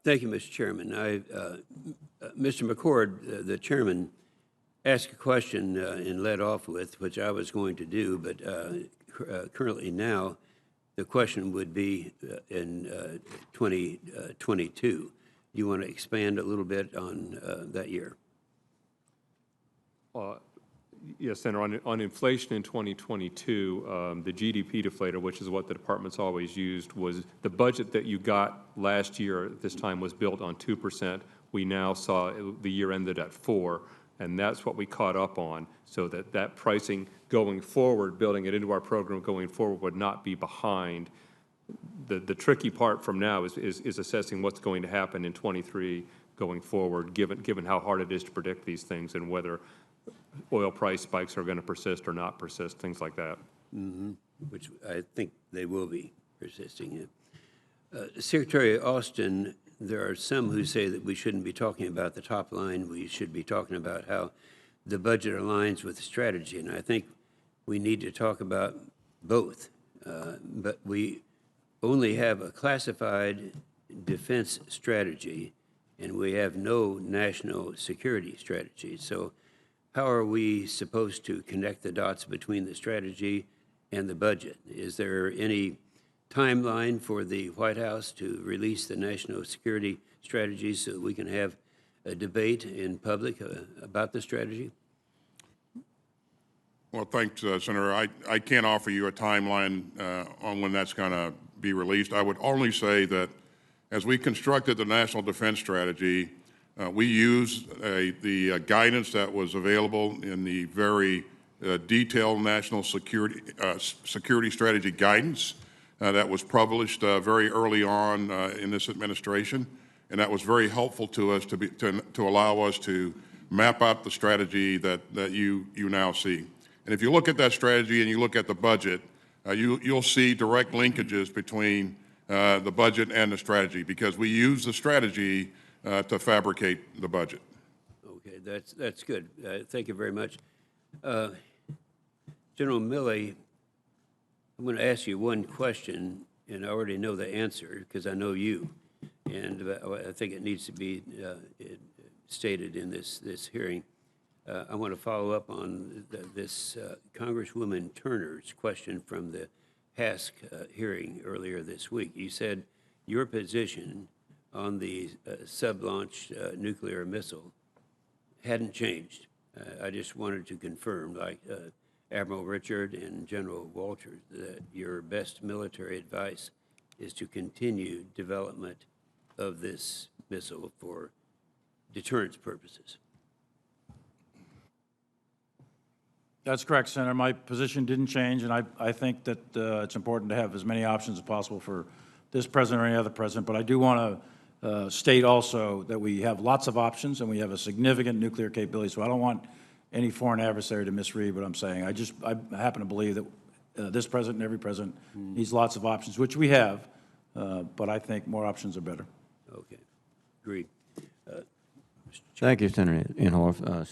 Thank you, Mr. Chairman. Mr. McCord, the chairman, asked a question and led off with, which I was going to do, but currently now the question would be in 2022. Do you want to expand a little bit on that year? Yes, Senator. On inflation in 2022, the GDP deflator, which is what the department's always used, was the budget that you got last year at this time was built on 2%. We now saw the year ended at 4%, and that's what we caught up on, so that pricing going forward, building it into our program going forward, would not be behind. The tricky part from now is assessing what's going to happen in 23 going forward, given how hard it is to predict these things and whether oil price spikes are going to persist or not persist, things like that. Mm-hmm. Which I think they will be persisting. Secretary Austin, there are some who say that we shouldn't be talking about the top line. We should be talking about how the budget aligns with the strategy, and I think we need to talk about both. But we only have a classified defense strategy, and we have no national security strategy. So how are we supposed to connect the dots between the strategy and the budget? Is there any timeline for the White House to release the national security strategy so that we can have a debate in public about the strategy? Well, thanks, Senator. I can't offer you a timeline on when that's going to be released. I would only say that as we constructed the National Defense Strategy, we used the guidance that was available in the very detailed national security strategy guidance that was published very early on in this administration, and that was very helpful to us to allow us to map out the strategy that you now see. And if you look at that strategy and you look at the budget, you'll see direct linkages between the budget and the strategy, because we use the strategy to fabricate the budget. Okay, that's good. Thank you very much. General Milley, I'm going to ask you one question, and I already know the answer because I know you, and I think it needs to be stated in this hearing. I want to follow up on this Congresswoman Turner's question from the HASC hearing earlier this week. You said your position on the sub-launched nuclear missile hadn't changed. I just wanted to confirm, like Admiral Richard and General Walters, that your best military advice is to continue development of this missile for deterrence purposes. That's correct, Senator. My position didn't change, and I think that it's important to have as many options as possible for this president or any other president. But I do want to state also that we have lots of options, and we have a significant nuclear capability. So I don't want any foreign adversary to misread what I'm saying. I happen to believe that this president and every president needs lots of options, which we have. But I think more options are better. Okay, agreed. Thank you, Senator Inhofe.